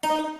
All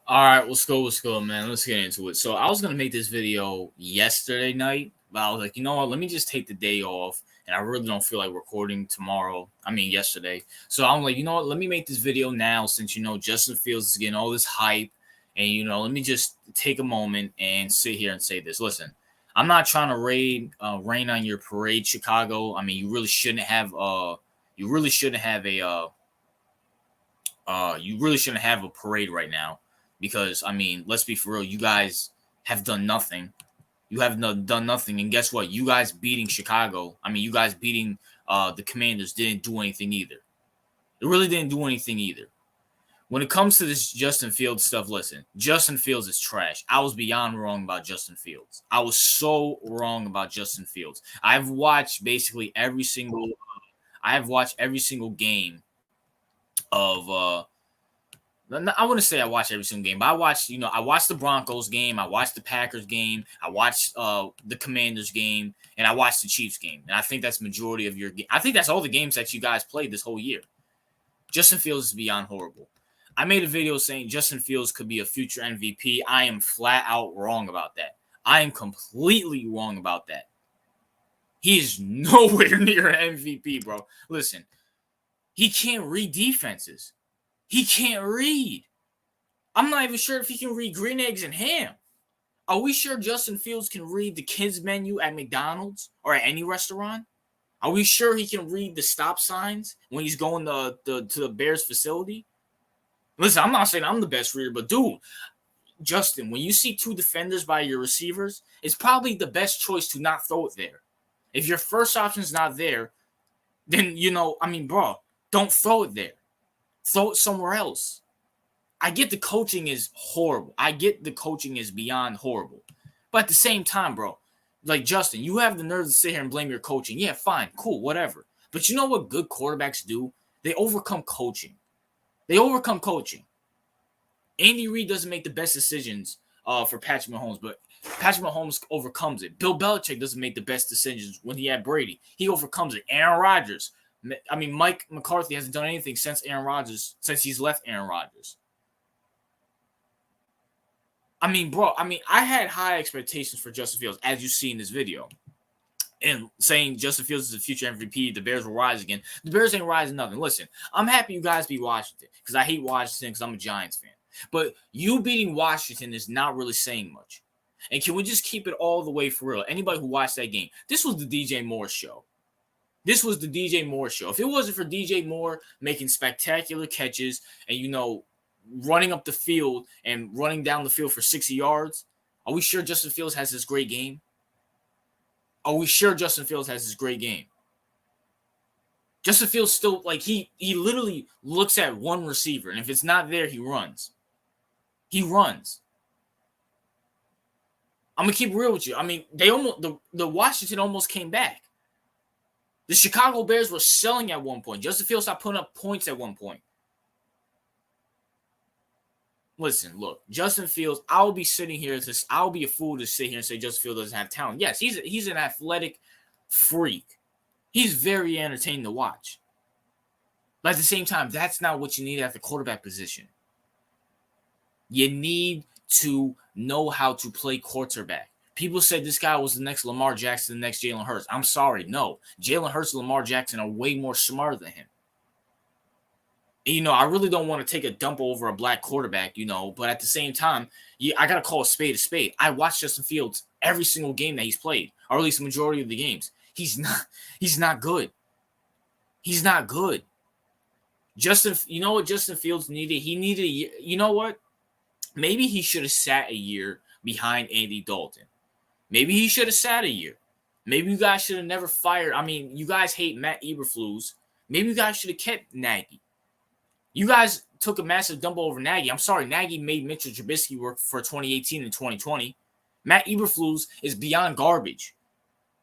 right, let's go, man. Let's get into it. So I was gonna make this video yesterday night, but I was like, you know what? Let me just take the day off, and I really don't feel like recording tomorrow. I mean, yesterday. So I'm like, you know what? Let me make this video now, since Justin Fields is getting all this hype, and let me just take a moment and sit here and say this. Listen, I'm not trying to rain on your parade, Chicago. I mean, you really shouldn't have a parade right now, because I mean, let's be for real, you guys have done nothing. You have done nothing, and guess what? You guys beating Chicago, I mean, you guys beating the Commanders didn't do anything either. It really didn't do anything either. When it comes to this Justin Fields stuff, listen, Justin Fields is trash. I was beyond wrong about Justin Fields. I was so wrong about Justin Fields. I've watched every single game of I wouldn't say I watched every single game, but I watched the Broncos game, I watched the Packers game, I watched the Commanders game, and I watched the Chiefs game. And I think that's majority of your game. I think that's all the games that you guys played this whole year. Justin Fields is beyond horrible. I made a video saying Justin Fields could be a future MVP. I am flat out wrong about that. I am completely wrong about that. He is nowhere near an MVP, bro. Listen, he can't read defenses. He can't read. I'm not even sure if he can read green eggs and ham. Are we sure Justin Fields can read the kids menu at McDonald's or at any restaurant? Are we sure he can read the stop signs when he's going to the Bears facility? Listen, I'm not saying I'm the best reader, but dude, Justin, when you see two defenders by your receivers, it's probably the best choice to not throw it there. If your first option's not there, then, bro, don't throw it there. Throw it somewhere else. I get the coaching is horrible. I get the coaching is beyond horrible. But at the same time, bro, like Justin, you have the nerve to sit here and blame your coaching. Yeah, fine, cool, whatever. But you know what good quarterbacks do? They overcome coaching. Andy Reid doesn't make the best decisions for Patrick Mahomes, but Patrick Mahomes overcomes it. Bill Belichick doesn't make the best decisions when he had Brady. He overcomes it. Aaron Rodgers. I mean, Mike McCarthy hasn't done anything since he's left Aaron Rodgers. I mean, bro, I had high expectations for Justin Fields, as you see in this video. And saying Justin Fields is a future MVP, the Bears will rise again. The Bears ain't rising nothing. Listen, I'm happy you guys beat Washington, because I hate Washington because I'm a Giants fan. But you beating Washington is not really saying much. And can we just keep it all the way for real? Anybody who watched that game, this was the DJ Moore show. If it wasn't for DJ Moore making spectacular catches and, running up the field and running down the field for 60 yards, are we sure Justin Fields has this great game? Justin Fields still, he literally looks at one receiver, and if it's not there, he runs. I'm going to keep real with you. I mean, the Washington almost came back. The Chicago Bears were selling at one point. Justin Fields stopped putting up points at one point. Listen, look, Justin Fields, I'll be a fool to sit here and say Justin Fields doesn't have talent. Yes, he's an athletic freak. He's very entertaining to watch. But at the same time, that's not what you need at the quarterback position. You need to know how to play quarterback. People said this guy was the next Lamar Jackson, the next Jalen Hurts. I'm sorry, no. Jalen Hurts and Lamar Jackson are way more smarter than him. And, I really don't want to take a dump over a black quarterback, but at the same time, I got to call a spade a spade. I watched Justin Fields every single game that he's played, or at least the majority of the games. He's not good. He's not good. You know what Justin Fields needed? He needed a year. You know what? Maybe he should have sat a year behind Andy Dalton. Maybe he should have sat a year. Maybe you guys should have never fired. I mean, you guys hate Matt Eberflus. Maybe you guys should have kept Nagy. You guys took a massive dump over Nagy. I'm sorry, Nagy made Mitchell Trubisky work for 2018 and 2020. Matt Eberflus is beyond garbage.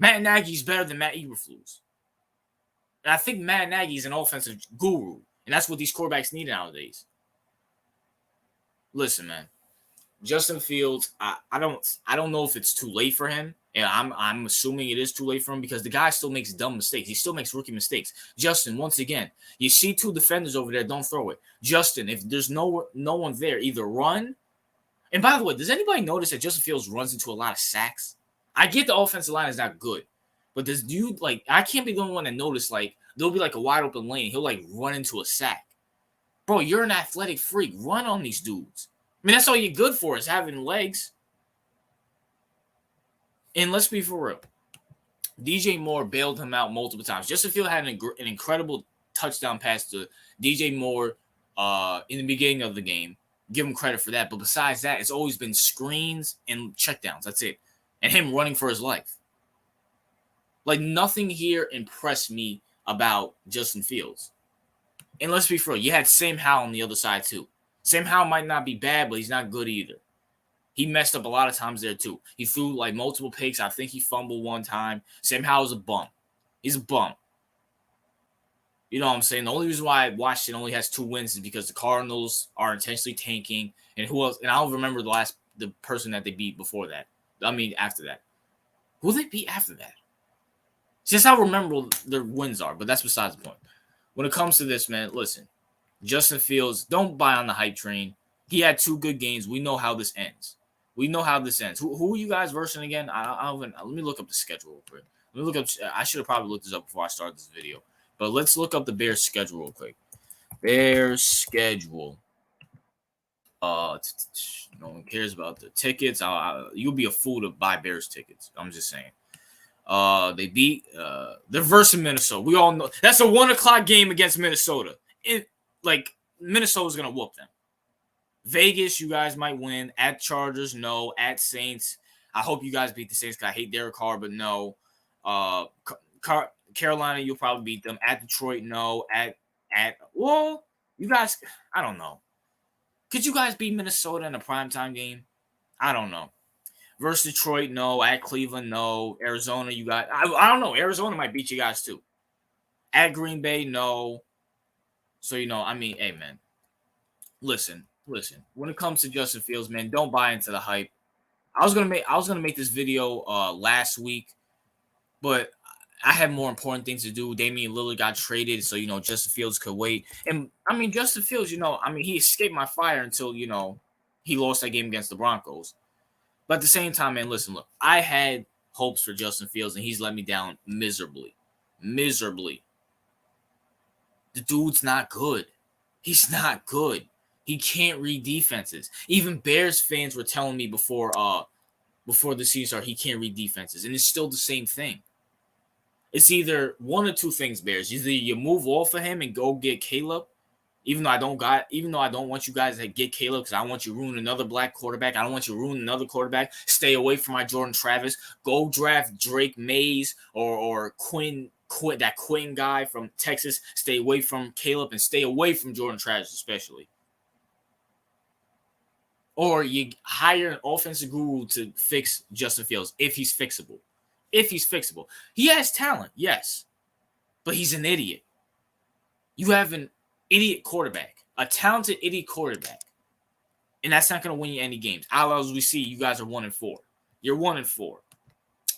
Matt Nagy's better than Matt Eberflus. And I think Matt Nagy is an offensive guru, and that's what these quarterbacks need nowadays. Listen, man, Justin Fields, I don't know if it's too late for him. And I'm assuming it is too late for him because the guy still makes dumb mistakes. He still makes rookie mistakes. Justin, once again, you see two defenders over there, don't throw it. Justin, if there's no one there, either run. And by the way, does anybody notice that Justin Fields runs into a lot of sacks? I get the offensive line is not good, but this dude, like, I can't be the only one that noticed, like, there'll be like a wide open lane. He'll like run into a sack. Bro, you're an athletic freak. Run on these dudes. I mean, that's all you're good for is having legs. And let's be for real. DJ Moore bailed him out multiple times. Justin Fields had an incredible touchdown pass to DJ Moore in the beginning of the game. Give him credit for that. But besides that, it's always been screens and checkdowns. That's it. And him running for his life. Like, nothing here impressed me about Justin Fields. And let's be for real. You had Sam Howell on the other side, too. Sam Howell might not be bad, but he's not good either. He messed up a lot of times there, too. He threw, like, multiple picks. I think he fumbled one time. Sam Howell's a bum. He's a bum. You know what I'm saying? The only reason why Washington only has 2 wins is because the Cardinals are intentionally tanking. And who else? And I don't remember the person that they beat before that. I mean, after that. Who they beat after that? It's just how memorable their wins are, but that's besides the point. When it comes to this, man, listen. Justin Fields, don't buy on the hype train. He had 2 good games. We know how this ends. Who are you guys versing again? Let me look up the schedule real quick. Let me look up. I should have probably looked this up before I started this video. But let's look up the Bears schedule real quick. Bears schedule. No one cares about the tickets. You'll be a fool to buy Bears tickets. I'm just saying. They beat. They're versus Minnesota. We all know that's a 1:00 game against Minnesota. Minnesota's gonna whoop them. Vegas, you guys might win. At Chargers, no. At Saints, I hope you guys beat the Saints. Cause I hate Derek Carr, but no. Carolina, you'll probably beat them. At Detroit, no. Well, you guys, I don't know. Could you guys beat Minnesota in a primetime game? I don't know. Versus Detroit, no. At Cleveland, no. Arizona, you got. I don't know. Arizona might beat you guys too. At Green Bay, no. So I mean, hey man, listen. When it comes to Justin Fields, man, don't buy into the hype. I was gonna make this video last week, but I had more important things to do. Damian Lillard got traded, so Justin Fields could wait. And I mean, Justin Fields, he escaped my fire until he lost that game against the Broncos. But at the same time, man, look, I had hopes for Justin Fields, and he's let me down miserably. Miserably. The dude's not good. He's not good. He can't read defenses. Even Bears fans were telling me before the season started, he can't read defenses, and it's still the same thing. It's either one or two things, Bears. Either you move off of him and go get Caleb, even though I don't want you guys to get Caleb because I want you to ruin another black quarterback. I don't want you to ruin another quarterback. Stay away from my Jordan Travis. Go draft Drake Mays or Quinn, that Quinn guy from Texas. Stay away from Caleb and stay away from Jordan Travis especially. Or you hire an offensive guru to fix Justin Fields if he's fixable. He has talent, yes, but he's an idiot. You have an idiot quarterback, a talented idiot quarterback, and that's not going to win you any games. As we see, you guys are 1-4. You're 1-4.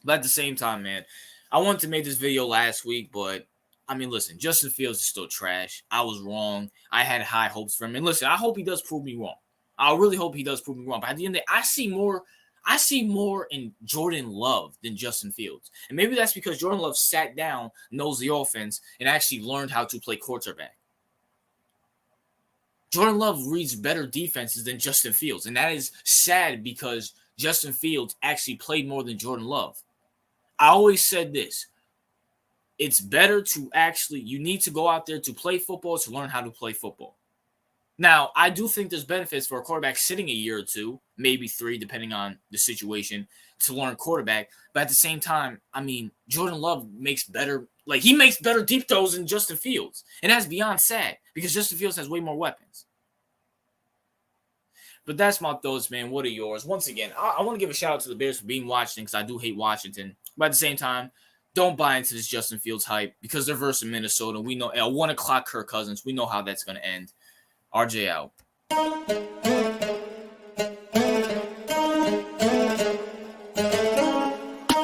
But at the same time, man, I wanted to make this video last week, but I mean, listen, Justin Fields is still trash. I was wrong. I had high hopes for him, and listen, I hope he does prove me wrong. I really hope he does prove me wrong. But at the end of the day, I see more in Jordan Love than Justin Fields. And maybe that's because Jordan Love sat down, knows the offense, and actually learned how to play quarterback. Jordan Love reads better defenses than Justin Fields. And that is sad because Justin Fields actually played more than Jordan Love. I always said this. It's better to you need to go out there to play football to learn how to play football. Now, I do think there's benefits for a quarterback sitting a year or 2, maybe 3, depending on the situation, to learn quarterback. But at the same time, I mean, Jordan Love makes better deep throws than Justin Fields. And that's beyond sad because Justin Fields has way more weapons. But that's my thoughts, man. What are yours? Once again, I want to give a shout out to the Bears for being Washington because I do hate Washington. But at the same time, don't buy into this Justin Fields hype because they're versus Minnesota. We know at 1 o'clock Kirk Cousins. We know how that's going to end. RJ out.